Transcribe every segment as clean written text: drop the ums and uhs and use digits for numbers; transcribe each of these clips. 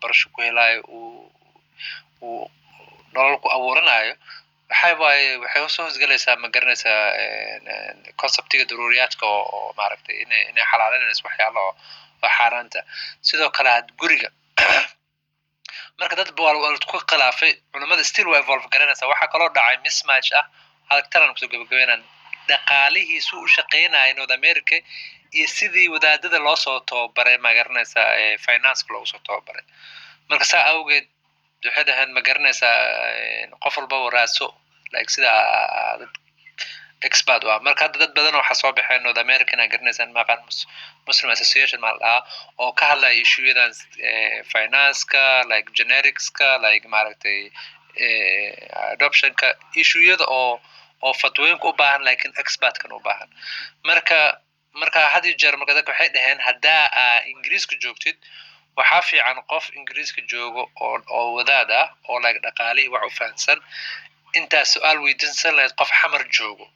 waxbarasho ku helayo uu nolol ku abuuranayo waxay soo hosgalaysaa ma garanaysaa conceptiga daruuriyaadka oo maaragtay inay xalaalinayso waxyaalo oo xaaraanta sidoo kale had guriga marka dad waa ku khilaafay culimada still way evolve garanaysaa waxaa kaloo dhacay mismatch ah halktaran kusoo gabagabeynaan dhaqaalihiisu u shaqeynaya North America iyo sidii wadaadada loo soo tababaray ma garanaysaa finance loo soo tababaray marka saa awgeed waxay dhahaan ma garanaysaa qof walba waraaso like sida expert waa marka dad badan waxa soo baxay North American garanaysan maqan Muslim Association malaha oo ka hadlaya issue-yadan finance-ka like generics-ka like maaragtay adoption-ka issue-yada oo fatwooyin u baahan laakiin expert-kan u baahan marka hadii jeer marka dadku waxay dhaheen hadaa Ingiriiska joogtid waxa fiican qof Ingiriiska joogo oo wadaad ah oo like dhaqaalihi wax u fahansan inta su'aal weydiinsan lahayd qof xamar joogo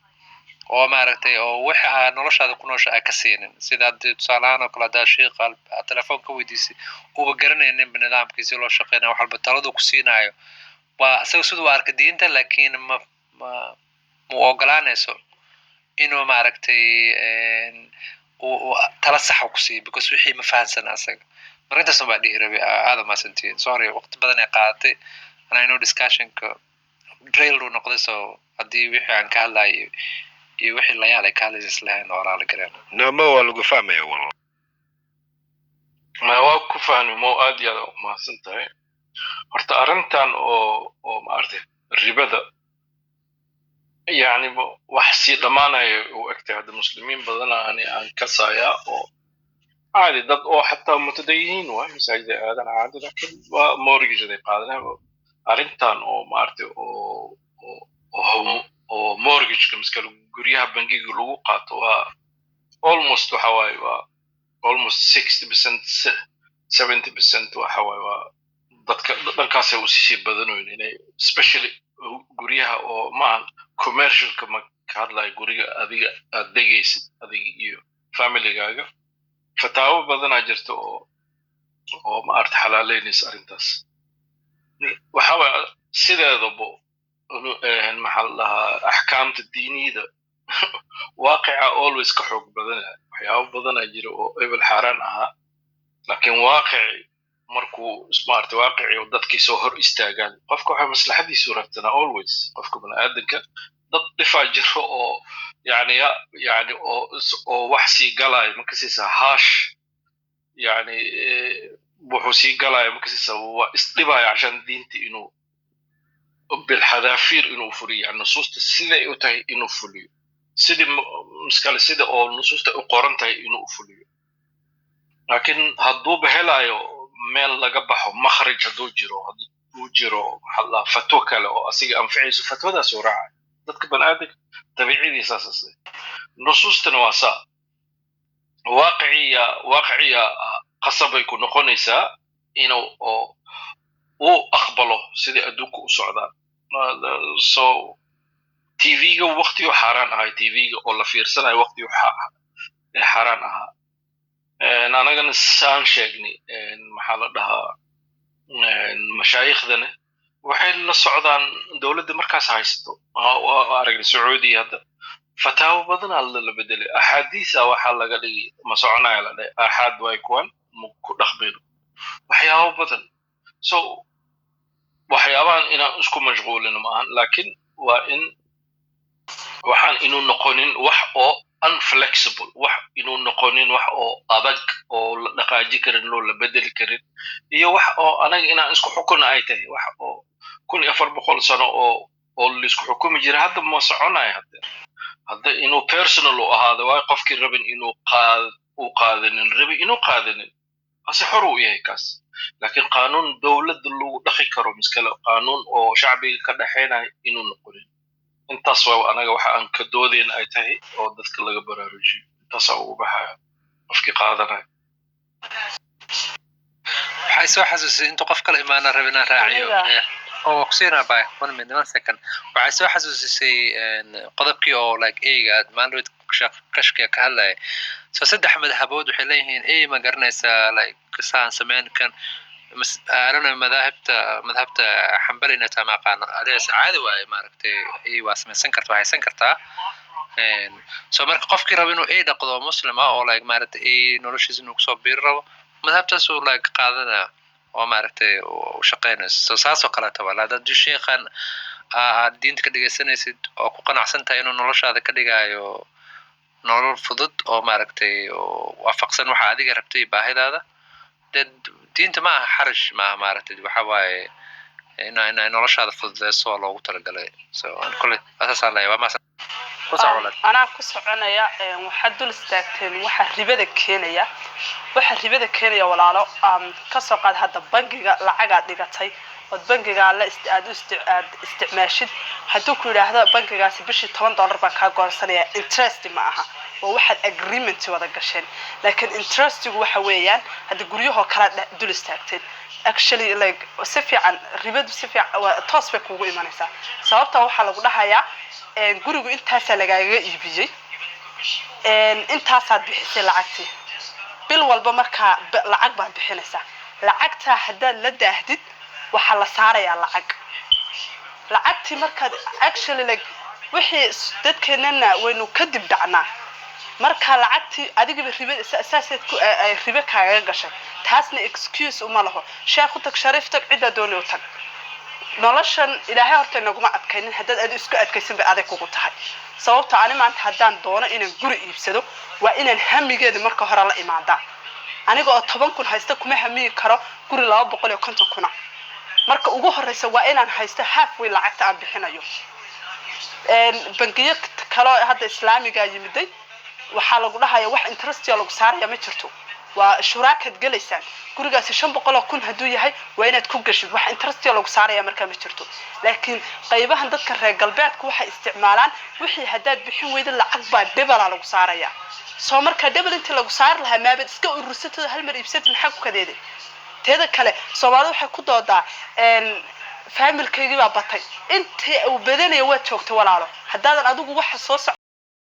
oo maaragtay oo waxa noloshaada ku noosha ka siinin sida tusaalahan oo kala daashiiq telefoonka weydiisay oo garanaynin nidaamkiisa loo shaqeynaa wax walba taladu ku siinayo waa asaga sidoo arka diinta laakiin ma ogolaanayso inuu maaragtay oo tala sax ku siiyo because wixii ma fahansan asaga marinta soo baadhi rabi aad ma santiin sorry waqti badan ay qaadatay and I know discussion-ka drill uu noqday soo hadii wixii aan ka hadlayo iyo wixii la yaal ka hadlays lahayn oo raali gareen nama waa lagu fahmayaa walaal ma waa ku fahmi mo aad iyo aad ma santahay horta arintan oo ma artay ribada يعني وحسي ضمانه واجتهاد المسلمين بدنا أن كسايا أو عادي ضد أو حتى متدينين ومساجد هذا عادي لكن ومورجز ذي قادنا أرنتان أو مارتي أو مورجز كمسكلو جريها بنجي جلو قاتوا almost وحواي almost 60% 70% وحواي ضد كاسة وسيشي بدنو يعني especially guryaha oo ma commercial kama hadlay guriga adiga aad degaysid adiga iyo family-gaaga fataawo badan jirto oo ma arta xalaaleynaysa arintaas waxa sideedaba maxal laha ahkaamta diinida waaqica always ka xoog badan waxyaabo badan jira oo ebel xaraan aha laakiin waaqici markuu smart waaqici oo dadkii soo hor istaagaan qofka waxa maslaxadiisu rabtana always qofka bani'aadamka dad dhifajiro oo yani oo wax si galay marka siisa hash yani wuxuu si galay marka siisa waa isdibaya عشان diinta inuu bil hadafir inuu furiyo nusuusta sida ay u tahay inuu fuliyo sida miskale sida oo nusuusta u qoran tahay inuu fuliyo laakiin hadduu bahelayo meel laga baxo makhraj haduu jiro halla fatwo kale oo asiga anficayso fatwadaas oo raaca dadka banaadamka tabiicidiisa asaasay nusuustana waa saa waaqiya qasabay ku noqonaysaa inuu oo aqbalo sidii adduunka u socdaan so TV-ga waqti oo xaraan ahay TV-ga oo la fiirsanayo waqti oo xaraan ahaa anagana saan sheegnay maxaa la dhahaa mashaayikhdana waxay la socdaan dawladda markaas haysto oo aragna Sacuudiga hadda fataawo badan la bedelay ahadiisa waxa laga dhigay ma soconaya la dhahay ahad way kuwan ku dhaqbeeyo waxyaabo badan so waxyaabahan inaan isku mashquulin maahan laakiin waa in waxaan inuu noqonin wax oo unflexible wax inuu noqonin wax oo adag oo la dhaqaaji karin loo la bedeli karin iyo wax oo anaga inaan isku xukuno ay tahay wax oo 1400 sano oo la isku xukumi jiray hadda ma soconaya hadda inuu personal oo ahaado waa qofkii rabin inuu qaadanin rabi inuu qaadanin ase xor u yahay kaas laakiin qaanuun dawladda lagu dhaqi karo miskala qaanuun oo shacbiga ka dhaxeynay inuu noqonin intaas waa anaga waxa aan ka doodeen ay tahay oo dadka laga baraarujiyo intaas oo baxaya qofkii qaadanay waxay soo xasuusay inta qof kale imaana rabina raaciyo oo waqsina bay 1 minute second waxay soo xasuusay qodobkii oo like eega maandhood kashka ka hadlay soo saddex madhabood waxay leeyihiin ma garanaysaa like saan sameyn kan أنا مذهبت حنبلينا تما قان أليس عادي واي ماركتي أي واسمة سنكرت وهاي سنكرتا سو marka qofkii rabo inuu ay dhaqdo muslim ah oo like maaragtay ay noloshiisa inuu kusoo biir rabo madhabtaas uu like qaadana oo maaragtay u shaqeynayso saasoo kale tabala dad sheekhan aad diinta ka dhigaysanaysid oo ku qanacsan tahay inuu noloshaada ka dhigayo nolol fudud oo maaragtay oo waafaqsan waxa adiga rabtay baahidaada dad diinta ma aha xarish ma maaragtay waxa waaye inay noloshaada fududeyso oo loogu talagalay so aan kulli asaasan leeyahay ma أنا كسرنا وحد الاستكتين وحربة كينيا وحربة كينيا ولا لا كسر قد هذا بنك العقد دقتي والبنك على استعماشد حتى كل هذا بنك قاس بشي $10 بكا قرصنية interest معها وواحد agreement وهذا قشين لكن interest هو حويان هذا قريه كلا دول استكتين actually like سفي عن ربا سفي وتصفق وإيمانسا سببته وحلا قلنا هيا gurigu intaas lagaaga iibiyay intaas aad bixisay lacagtii bil walba marka lacag baad bixinaysaa lacagta haddii la daahdid waxa la saarayaa lacagtii marka actually like wixii dadkeenana waynu ka dib dhacnaa marka lacagtii adiga riba asaaseed ku riba kaaga gashay taasna excuse uma laho sheekhu tag shariiftag cid doonay u tag noloshan ilaahay horta naguma adkaynin haddii aad isku adkaysan ba adag kugu tahay sababta ani maanta haddaan doono inaan guri iibsado waa inaan hamigeeda marka hore la imaada aniga oo 10,000 haysta kuma hamiyi karo guri 250,000 marka ugu horeysa waa inaan haysto halfway lacagta aan bixinayo bangiyo kale hadda islaamiga yimiday waxa lagu dhahayaa wax interest lagu saaraya ma jirto waa shuraakad galeysaan gurigaasi 500,000 haduu yahay waa inaad ku gashid wax interest lagu saaraya marka ma jirto laakiin qaybahan dadka reer galbeedku waxay isticmaalaan wixii hadaad bixin weydo lacag baa debala lagu saaraya soo marka debal inta lagu saar lahaa maabad iska urursatada hal mar iibsad maxaa ku kadeeday teeda kale Soomaalidu waxay ku doodaa familkeygii baa batay intii uu badanay waa joogto walaalo hadaadan adigu wax soo